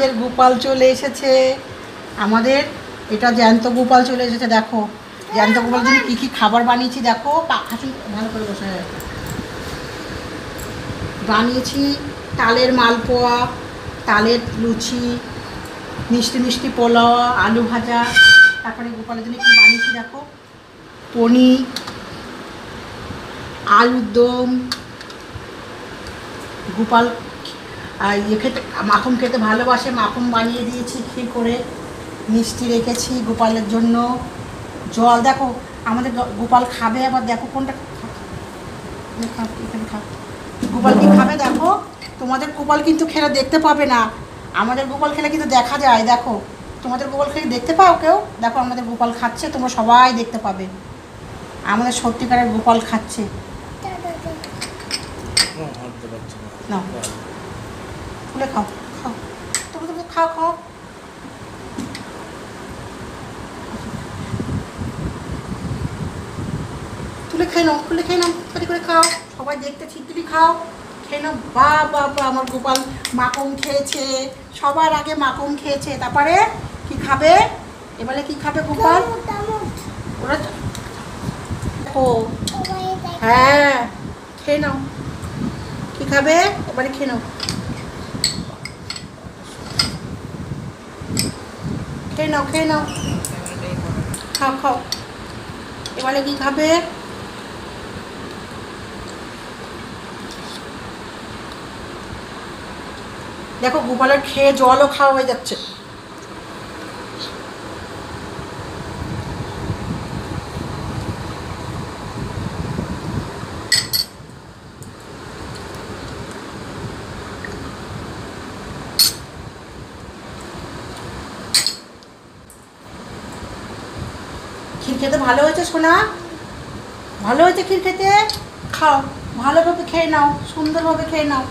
আমাদের গোপাল চলে এসেছে। আমাদের এটা জ্যান্ত গোপাল চলে এসেছে। দেখো জ্যান্ত গোপাল জন্য কী কী খাবার বানিয়েছি দেখো। হাসুন ভালো করে বসে বানিয়েছি। তালের মালপোয়া, তালের লুচি, মিষ্টি মিষ্টি পোলাও, আলু ভাজা। তারপরে গোপালের জন্য কী বানিয়েছি দেখো, পনির, আলুর দম। গোপাল ইয়ে খেতে, মাখন খেতে ভালোবাসে, মাখন বানিয়ে দিয়েছি ক্ষীর করে। মিষ্টি রেখেছি গোপালের জন্য। জল দেখো আমাদের গোপাল খাবে, আবার দেখো কোনটা এখানে খা। গোপাল কি খাবে দেখো। তোমাদের গোপাল কিন্তু খেলে দেখতে পাবে না, আমাদের গোপাল খেলে কিন্তু দেখা যায়। দেখো তোমাদের গোপাল খেলে দেখতে পাও কেউ? দেখো আমাদের গোপাল খাচ্ছে, তোমরা সবাই দেখতে পাবে আমাদের সত্যিকারের গোপাল খাচ্ছে। না তুলে খাও, খাও তোমরা, তোমরা খাও খাও। তুলে খেয়ে নাও, তুলে খেয়ে নাও, তাড়াতাড়ি করে খাও, সবাই দেখতে ছিটকিরি খাও, খেয়ে নাও। বা বা বা আমার গোপাল মাখন খেয়েছে, সবার আগে মাখন খেয়েছে। তারপরে কি খাবে এবারে, কি খাবে গোপাল? ওরা দেখো, হ্যাঁ খেয়ে নাও, কি খাবে এবারে খেয়ে নাও, খেয়ে নাও, খেয়ে নাও, খাও খাও। এবারে কি খাবে? দেখো গোপালের খেয়ে জলও খাওয়া হয়ে যাচ্ছে। ক্ষীর খেতে ভালো হয়েছে সোনা, ভালো হয়েছে ক্ষীর খেতে। খাও ভালোভাবে খেয়ে নাও, সুন্দরভাবে খেয়ে নাও।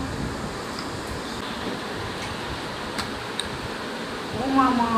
ও মামা।